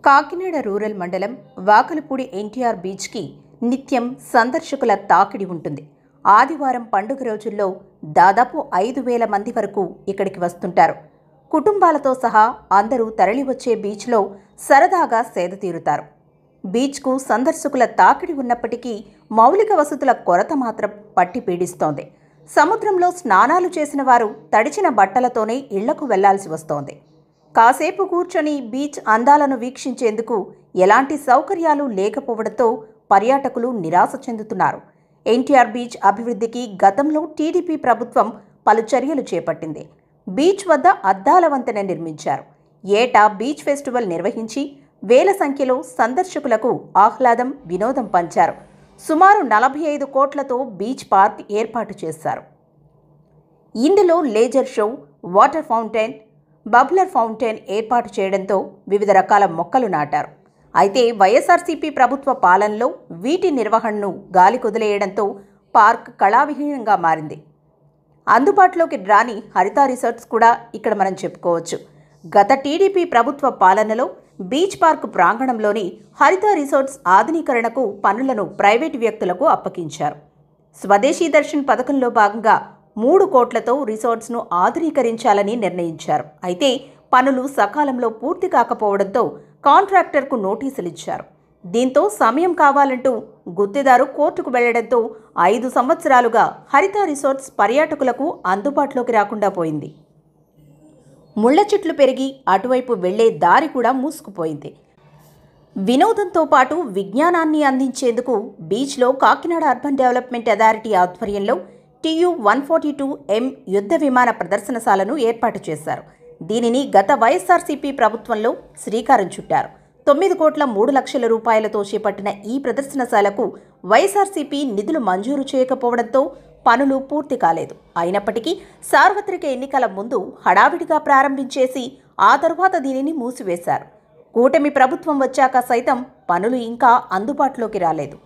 Kakinada rural మండలం వాకలపూడి ఎన్టీఆర్ బీచ్కి నిత్యం సందర్శకుల తాకిడి ఉంటుంది. ఆదివారం పండుగ రోజుల్లో దాదాపు 5,000 మంది వరకు ఇక్కడికి వస్తుంటారు. కుటుంబాలతో సహా అందరూ తరలివచ్చే బీచ్లో సరదాగా సేద తీరుతారు. బీచ్కు సందర్శకుల తాకిడి ఉన్నప్పటికీ మౌలిక వసతుల కొరత మాత్రం పట్టి పీడిస్తోంది. సముద్రంలో స్నానాలు చేసిన వారు తడిచిన బట్టలతోనే ఇళ్లకు వెళ్లాల్సి వస్తోంది. కాసేపు కూర్చొని బీచ్ అందాలను వీక్షించేందుకు ఎలాంటి సౌకర్యాలు లేకపోవడంతో పర్యాటకులు నిరాశ చెందుతున్నారు. ఎన్టీఆర్ బీచ్ అభివృద్ధికి గతంలో టీడీపీ ప్రభుత్వం పలు చర్యలు చేపట్టింది. బీచ్ వద్ద అద్దాల వంతెన నిర్మించారు. ఏటా బీచ్ ఫెస్టివల్ నిర్వహించి వేల సంఖ్యలో సందర్శకులకు ఆహ్లాదం, వినోదం పంచారు. సుమారు 45 కోట్లతో బీచ్ పార్క్ ఏర్పాటు చేశారు. ఇందులో laser show, water fountain, bubbler fountain ఏర్పాటు చేయడంతో వివిధ రకాల మొక్కలు నాటారు. అయితే వైఎస్ఆర్సీపీ ప్రభుత్వ పాలనలో వీటి నిర్వహణను గాలి కుదిలేయడంతో పార్క్ కళావిహీనంగా మారింది. అందుబాటులోకి రాని హరిత రిసార్ట్స్ కూడా ఇక్కడ మనం చెప్పుకోవచ్చు. గత టీడీపీ ప్రభుత్వ పాలనలో బీచ్ పార్క్ ప్రాంగణంలోని హరిత రిసార్ట్స్ ఆధునీకరణకు పనులను ప్రైవేటు వ్యక్తులకు అప్పగించారు. స్వదేశీ దర్శన్ పథకంలో భాగంగా 3 కోట్లతో రిసార్ట్స్ను ఆధునీకరించాలని నిర్ణయించారు. అయితే పనులు సకాలంలో పూర్తి కాకపోవడంతో కాంట్రాక్టర్కు నోటీసులు ఇచ్చారు. దీంతో సమయం కావాలంటూ గుత్తేదారు కోర్టుకు వెళ్లడంతో 5 సంవత్సరాలుగా హరిత రిసార్ట్స్ పర్యాటకులకు అందుబాటులోకి రాకుండా పోయింది. ముళ్ల చెట్లు పెరిగి అటువైపు వెళ్లే దారి కూడా మూసుకుపోయింది. వినోదంతో పాటు విజ్ఞానాన్ని అందించేందుకు బీచ్లో కాకినాడ అర్బన్ డెవలప్మెంట్ అథారిటీ ఆధ్వర్యంలో TU-142M యుద్ధ విమాన ప్రదర్శనశాలను ఏర్పాటు చేశారు. దీనిని గత వైఎస్ఆర్సీపీ ప్రభుత్వంలో శ్రీకారం చుట్టారు. 9,03,00,000 రూపాయలతో చేపట్టిన ఈ ప్రదర్శనశాలకు వైఎస్ఆర్సీపీ నిధులు మంజూరు చేయకపోవడంతో పనులు పూర్తి కాలేదు. అయినప్పటికీ సార్వత్రిక ఎన్నికల ముందు హడావిడిగా ప్రారంభించేసి ఆ తరువాత దీనిని మూసివేశారు. కూటమి ప్రభుత్వం వచ్చాక సైతం పనులు ఇంకా అందుబాటులోకి రాలేదు.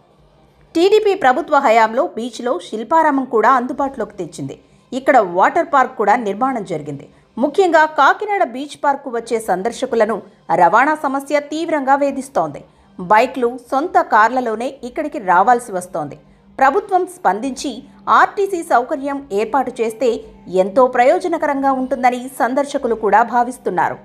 టీడీపీ ప్రభుత్వ హయాంలో బీచ్లో శిల్పారామం కూడా అందుబాటులోకి తెచ్చింది. ఇక్కడ వాటర్ పార్క్ కూడా నిర్మాణం జరిగింది. ముఖ్యంగా కాకినాడ బీచ్ పార్కు వచ్చే సందర్శకులను రవాణా సమస్య తీవ్రంగా వేధిస్తోంది. బైక్లు, సొంత కార్లలోనే ఇక్కడికి రావాల్సి వస్తోంది. ప్రభుత్వం స్పందించి ఆర్టీసీ సౌకర్యం ఏర్పాటు చేస్తే ఎంతో ప్రయోజనకరంగా ఉంటుందని సందర్శకులు కూడా భావిస్తున్నారు.